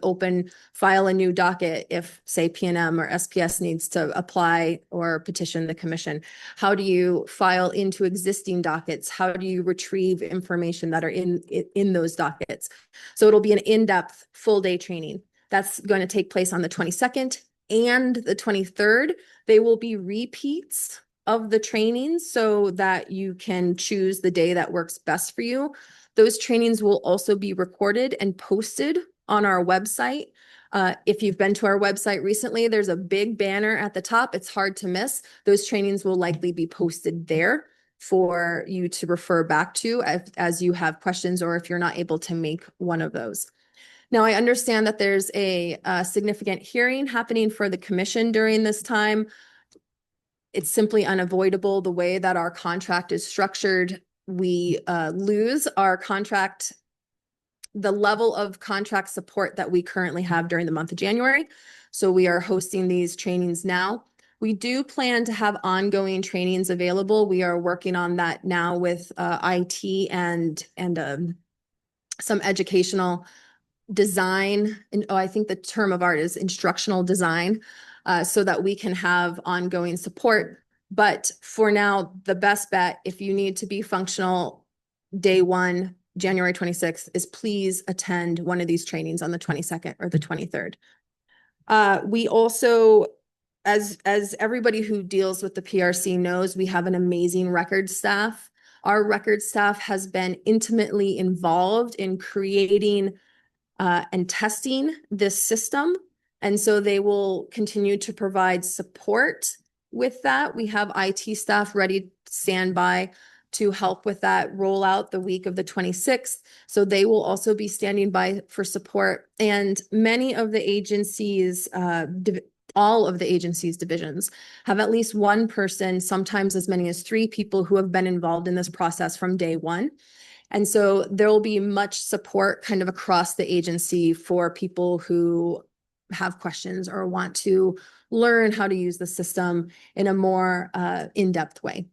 S13: file a new docket if, say, PNM or SPS needs to apply or petition the commission. How do you file into existing dockets? How do you retrieve information that are in those dockets? So it'll be an in-depth full day training. That's going to take place on the 22nd and the 23rd. They will be repeats of the trainings so that you can choose the day that works best for you. Those trainings will also be recorded and posted on our website. If you've been to our website recently, there's a big banner at the top. It's hard to miss. Those trainings will likely be posted there for you to refer back to as you have questions or if you're not able to make one of those. Now, I understand that there's a significant hearing happening for the commission during this time. It's simply unavoidable the way that our contract is structured. We lose our contract, the level of contract support that we currently have during the month of January. So we are hosting these trainings now. We do plan to have ongoing trainings available. We are working on that now with IT and some educational design. And I think the term of art is instructional design. So that we can have ongoing support. But for now, the best bet, if you need to be functional day 1, January 26th, is please attend one of these trainings on the 22nd or the 23rd. We also, as everybody who deals with the PRC knows, we have an amazing record staff. Our record staff has been intimately involved in creating and testing this system. And so they will continue to provide support with that. We have IT staff ready to stand by to help with that rollout the week of the 26th. So they will also be standing by for support. And many of the agencies, all of the agencies' divisions have at least one person, sometimes as many as 3 people who have been involved in this process from day 1. And so there will be much support kind of across the agency for people who have questions or want to learn how to use the system in a more in-depth way.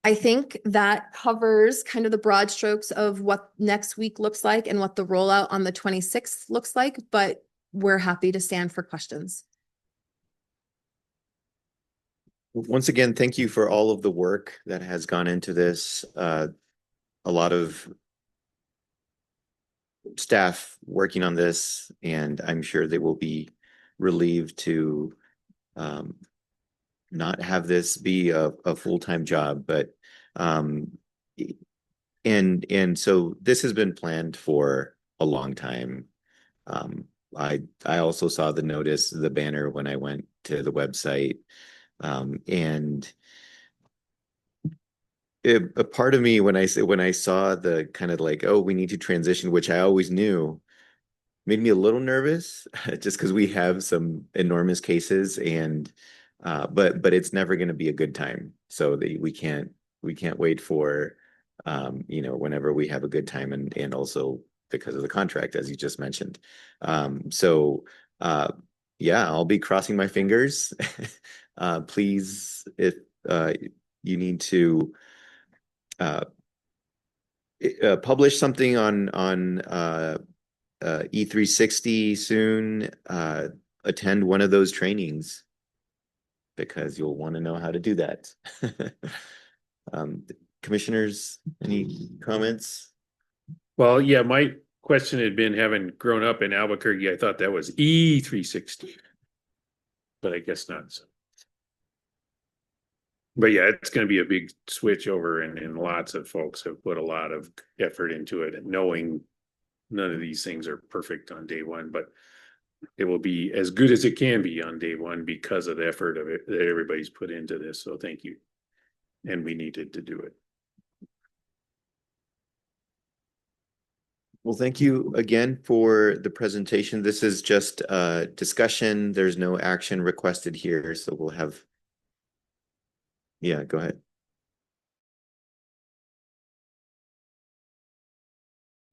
S13: I think that covers kind of the broad strokes of what next week looks like and what the rollout on the 26th looks like, but we're happy to stand for questions.
S1: Once again, thank you for all of the work that has gone into this. A lot of staff working on this, and I'm sure they will be relieved to not have this be a full-time job. But and so this has been planned for a long time. I also saw the notice, the banner when I went to the website. And a part of me when I saw the kind of like, oh, we need to transition, which I always knew, made me a little nervous just because we have some enormous cases and but it's never going to be a good time. So we can't wait for whenever we have a good time and also because of the contract, as you just mentioned. Yeah, I'll be crossing my fingers. Please, if you need to publish something on E360 soon, attend one of those trainings because you'll want to know how to do that. commissioners, any comments?
S10: Well, yeah, my question had been, having grown up in Albuquerque, I thought that was E360. But I guess not. So. But yeah, it's gonna be a big switch over, and lots of folks have put a lot of effort into it, and knowing none of these things are perfect on day one, but it will be as good as it can be on day one because of the effort of it that everybody's put into this. So thank you. And we needed to do it.
S1: Well, thank you again for the presentation. This is just a discussion. There's no action requested here, so we'll have. Yeah, go ahead.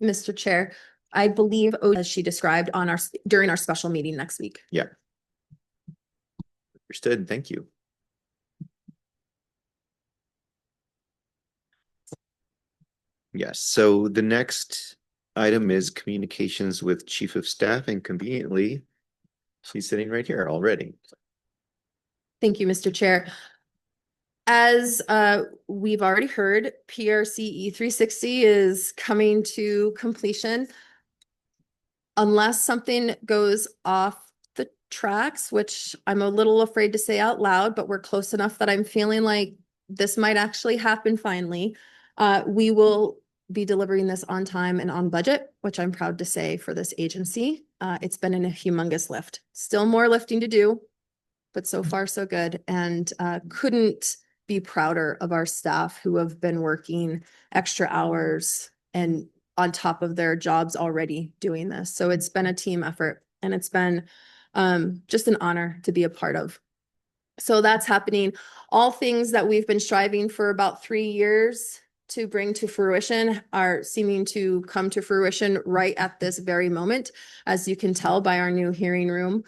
S13: Mr. Chair, I believe, as she described on during our special meeting next week.
S1: Yeah. Understood. Thank you. Yes, so the next item is communications with Chief of Staff, and conveniently, she's sitting right here already.
S13: Thank you, Mr. Chair. As we've already heard, PRC E360 is coming to completion. Unless something goes off the tracks, which I'm a little afraid to say out loud, but we're close enough that I'm feeling like this might actually happen finally. We will be delivering this on time and on budget, which I'm proud to say for this agency. It's been a humongous lift. Still more lifting to do, but so far so good. And couldn't be prouder of our staff who have been working extra hours and on top of their jobs already doing this. So it's been a team effort, and it's been just an honor to be a part of. So that's happening. All things that we've been striving for about 3 years to bring to fruition are seeming to come to fruition right at this very moment, as you can tell by our new hearing room.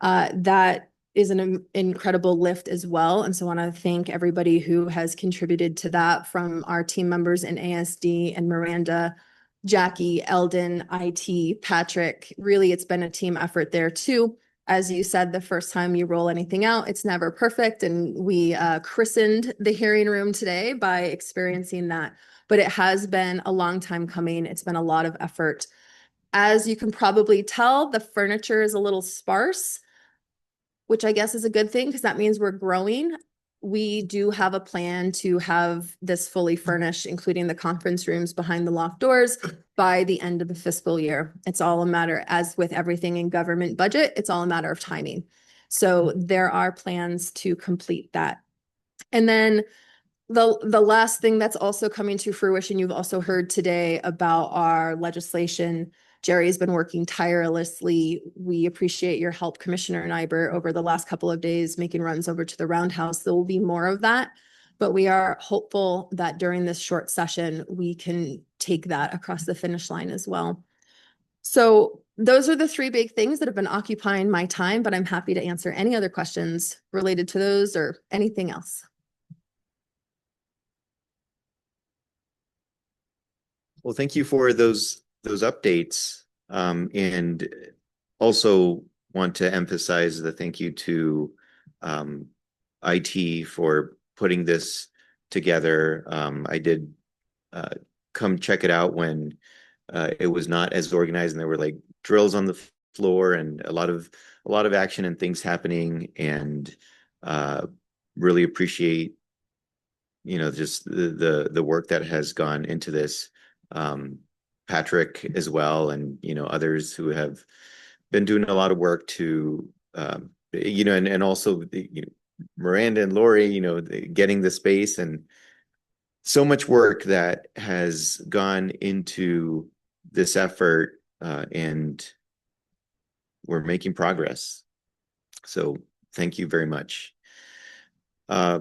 S13: That is an incredible lift as well. And so I want to thank everybody who has contributed to that, from our team members in ASD and Miranda, Jackie, Eldon, IT, Patrick. Really, it's been a team effort there too. As you said, the first time you roll anything out, it's never perfect. And we christened the hearing room today by experiencing that. But it has been a long time coming. It's been a lot of effort. As you can probably tell, the furniture is a little sparse, which I guess is a good thing because that means we're growing. We do have a plan to have this fully furnished, including the conference rooms behind the locked doors, by the end of the fiscal year. It's all a matter, as with everything in government budget, it's all a matter of timing. So there are plans to complete that. And then the last thing that's also coming to fruition, you've also heard today about our legislation. Jerry has been working tirelessly. We appreciate your help, Commissioner Nyber, over the last couple of days, making runs over to the Roundhouse. There will be more of that, but we are hopeful that during this short session, we can take that across the finish line as well. So those are the 3 big things that have been occupying my time, but I'm happy to answer any other questions related to those or anything else.
S1: Well, thank you for those updates, and also want to emphasize the thank you to IT for putting this together. I did come check it out when it was not as organized, and there were like drills on the floor and a lot of action and things happening, and really appreciate just the work that has gone into this. Patrick as well, and others who have been doing a lot of work to and also Miranda and Lori, getting the space, and so much work that has gone into this effort, and we're making progress. So thank you very much. I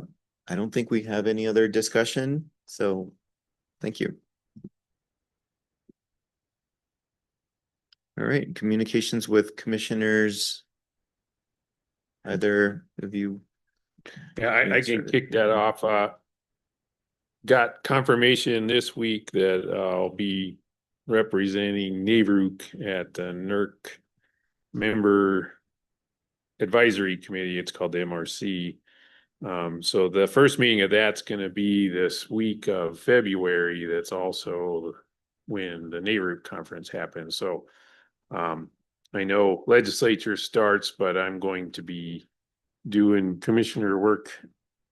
S1: don't think we have any other discussion, so thank you. All right, communications with commissioners. Either of you?
S10: Yeah, I can kick that off. Got confirmation this week that I'll be representing NAVRUC at the NERC member advisory committee. It's called the MRC. So the first meeting of that's going to be this week of February. That's also when the NARUC conference happens. So I know legislature starts, but I'm going to be doing commissioner work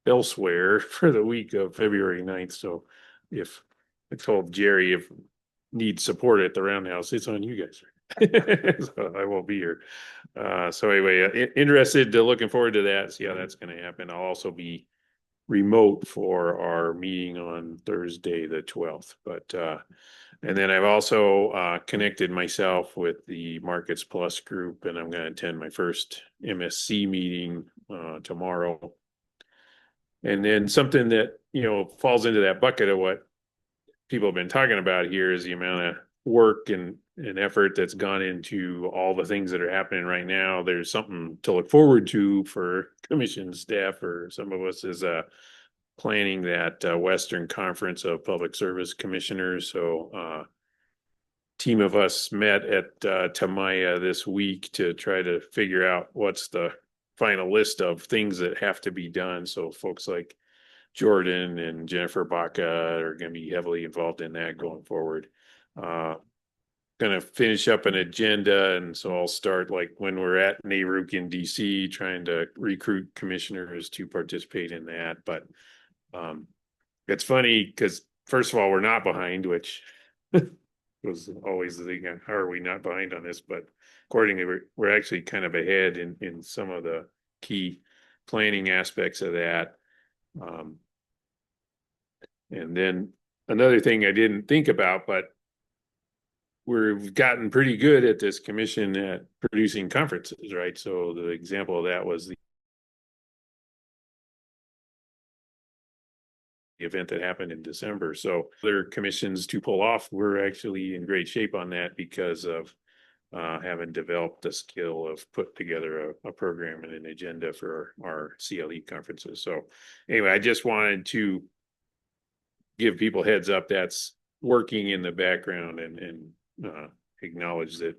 S10: elsewhere for the week of February 9th. So if I told Jerry if need support at the Roundhouse, it's on you guys. So I won't be here. So anyway, interested to looking forward to that. See how that's going to happen. I'll also be remote for our meeting on Thursday, the 12th. But and then I've also connected myself with the Markets Plus group, and I'm going to attend my first MSC meeting tomorrow. And then something that, falls into that bucket of what people have been talking about here is the amount of work and effort that's gone into all the things that are happening right now. There's something to look forward to for commission staff, or some of us, is planning that Western Conference of Public Service Commissioners. So team of us met at Tamaya this week to try to figure out what's the final list of things that have to be done. So folks like Jordan and Jennifer Baca are going to be heavily involved in that going forward. Going to finish up an agenda, and so I'll start like when we're at NARUC in DC, trying to recruit commissioners to participate in that. But it's funny because first of all, we're not behind, which was always the thing. How are we not behind on this? But accordingly, we're actually kind of ahead in some of the key planning aspects of that. And then another thing I didn't think about, but we've gotten pretty good at this commission at producing conferences, right? So the example of that was the event that happened in December. So other commissions to pull off, we're actually in great shape on that because of having developed the skill of put together a program and an agenda for our CLE conferences. So anyway, I just wanted to give people heads up that's working in the background, and acknowledge that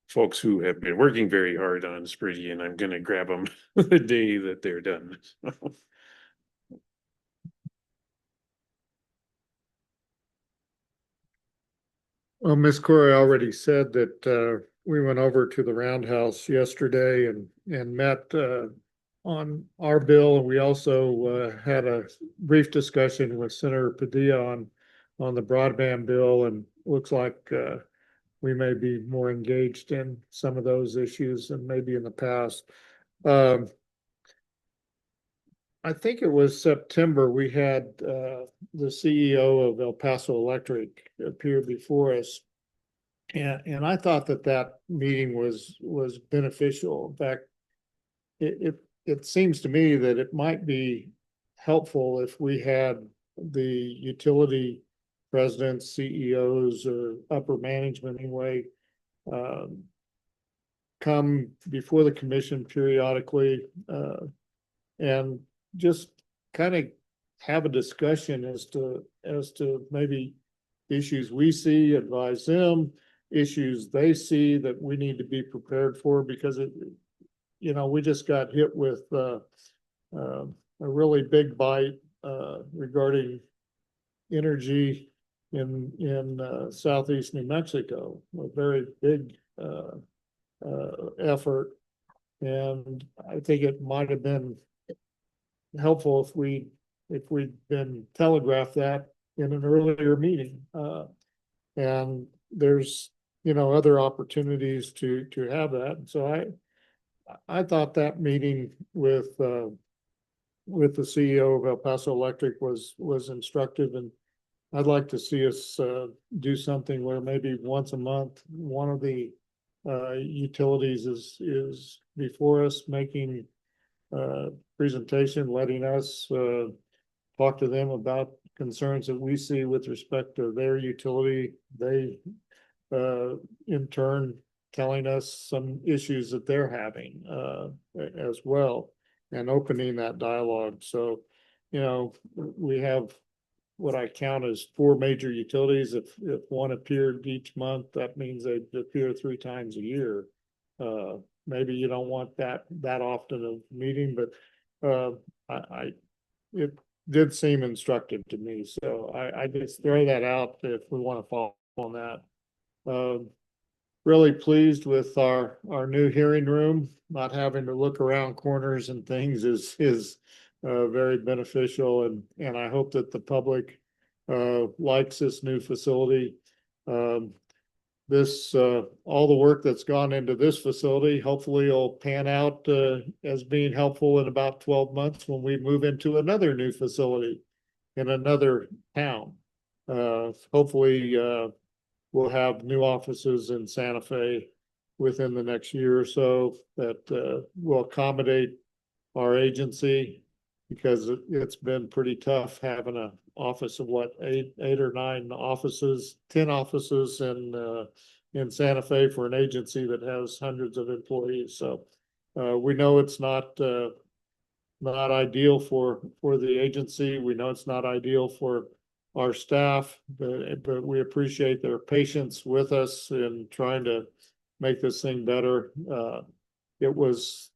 S10: folks who have been working very hard on Sprity, and I'm going to grab them the day that they're done.
S7: Well, Ms. Corey already said that we went over to the Roundhouse yesterday and met on our bill, and we also had a brief discussion with Senator Padilla on the broadband bill, and looks like we may be more engaged in some of those issues than maybe in the past. I think it was September, we had the CEO of El Paso Electric appear before us. And I thought that meeting was beneficial. In fact, it seems to me that it might be helpful if we had the utility presidents, CEOs, or upper management anyway, come before the commission periodically, and just kind of have a discussion as to maybe issues we see, advise them, issues they see that we need to be prepared for, because we just got hit with a really big bite regarding energy in southeast New Mexico, a very big effort. And I think it might have been helpful if we'd been telegraphed that in an earlier meeting. And there's other opportunities to have that. And so I thought that meeting with the CEO of El Paso Electric was instructive, and I'd like to see us do something where maybe once a month one of the utilities is before us, making presentation, letting us talk to them about concerns that we see with respect to their utility. They in turn telling us some issues that they're having as well, and opening that dialogue. So we have what I count as 4 major utilities. If one appeared each month, that means they appear 3 times a year. Maybe you don't want that often of meeting, but it did seem instructive to me. So I just throw that out if we want to follow on that. Really pleased with our new hearing room. Not having to look around corners and things is very beneficial, and I hope that the public likes this new facility. This all the work that's gone into this facility hopefully will pan out as being helpful in about 12 months when we move into another new facility in another town. Hopefully we'll have new offices in Santa Fe within the next year or so that will accommodate our agency, because it's been pretty tough having an office of eight or nine offices, 10 offices in Santa Fe for an agency that has hundreds of employees. So we know it's not ideal for the agency. We know it's not ideal for our staff, but we appreciate their patience with us in trying to make this thing better. It was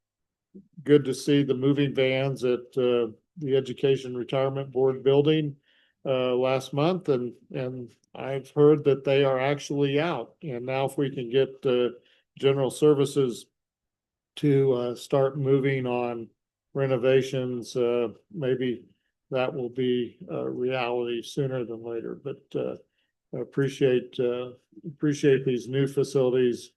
S7: good to see the moving vans at the Education Retirement Board building last month, and I've heard that they are actually out. And now if we can get General Services to start moving on renovations, maybe that will be a reality sooner than later. But appreciate these new facilities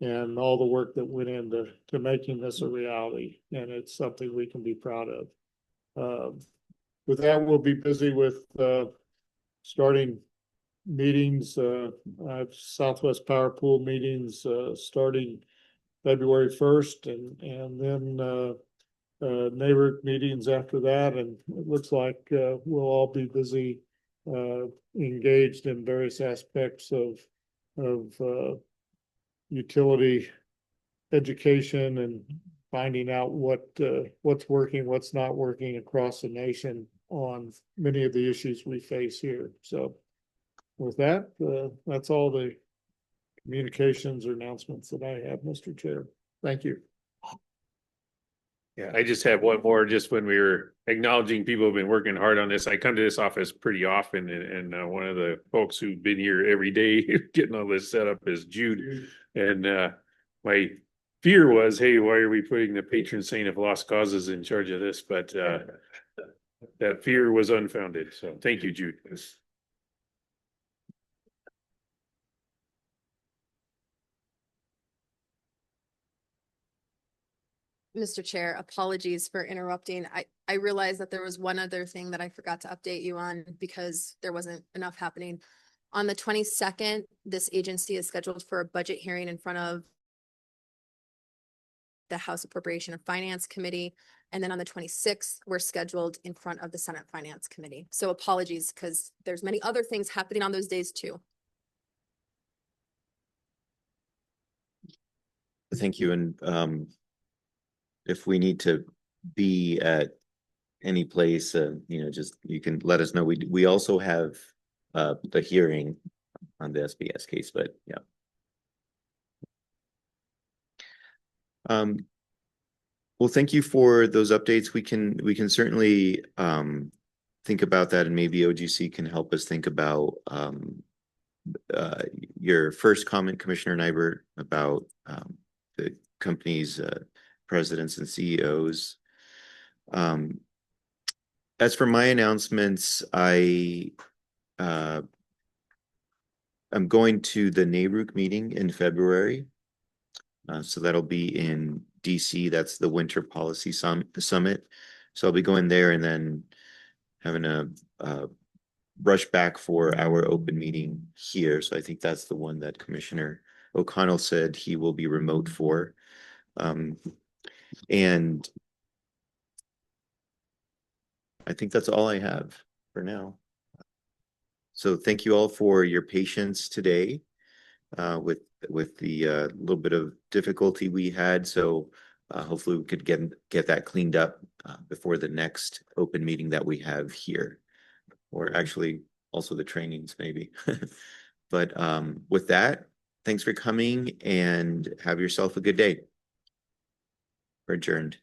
S7: and all the work that went into making this a reality, and it's something we can be proud of. With that, we'll be busy with starting meetings. I have Southwest Power Pool meetings starting February 1st, and then neighbor meetings after that, and it looks like we'll all be busy engaged in various aspects of utility education and finding out what's working, what's not working across the nation on many of the issues we face here. So with that, that's all the communications or announcements that I have, Mr. Chair. Thank you.
S10: Yeah, I just have one more. Just when we were acknowledging people who've been working hard on this, I come to this office pretty often, and one of the folks who've been here every day getting all this set up is Jude. And my fear was, hey, why are we putting the patron saint of lost causes in charge of this? But that fear was unfounded. So thank you, Jude.
S13: Mr. Chair, apologies for interrupting. I realized that there was one other thing that I forgot to update you on because there wasn't enough happening. On the 22nd, this agency is scheduled for a budget hearing in front of the House Appropriation and Finance Committee. And then on the 26th, we're scheduled in front of the Senate Finance Committee. So apologies, because there's many other things happening on those days too.
S1: Thank you. And if we need to be at any place, just you can let us know. We also have the hearing on the SBS case, but yeah. Well, thank you for those updates. We can certainly think about that, and maybe OGC can help us think about your first comment, Commissioner Nybert, about the company's presidents and CEOs. As for my announcements, I'm going to the NARUC meeting in February. So that'll be in DC. That's the Winter Policy Summit. So I'll be going there and then having a rush back for our open meeting here. So I think that's the one that Commissioner O'Connell said he will be remote for. And I think that's all I have for now. So thank you all for your patience today with the little bit of difficulty we had. So hopefully we could get that cleaned up before the next open meeting that we have here, or actually also the trainings maybe. But with that, thanks for coming and have yourself a good day. We're adjourned.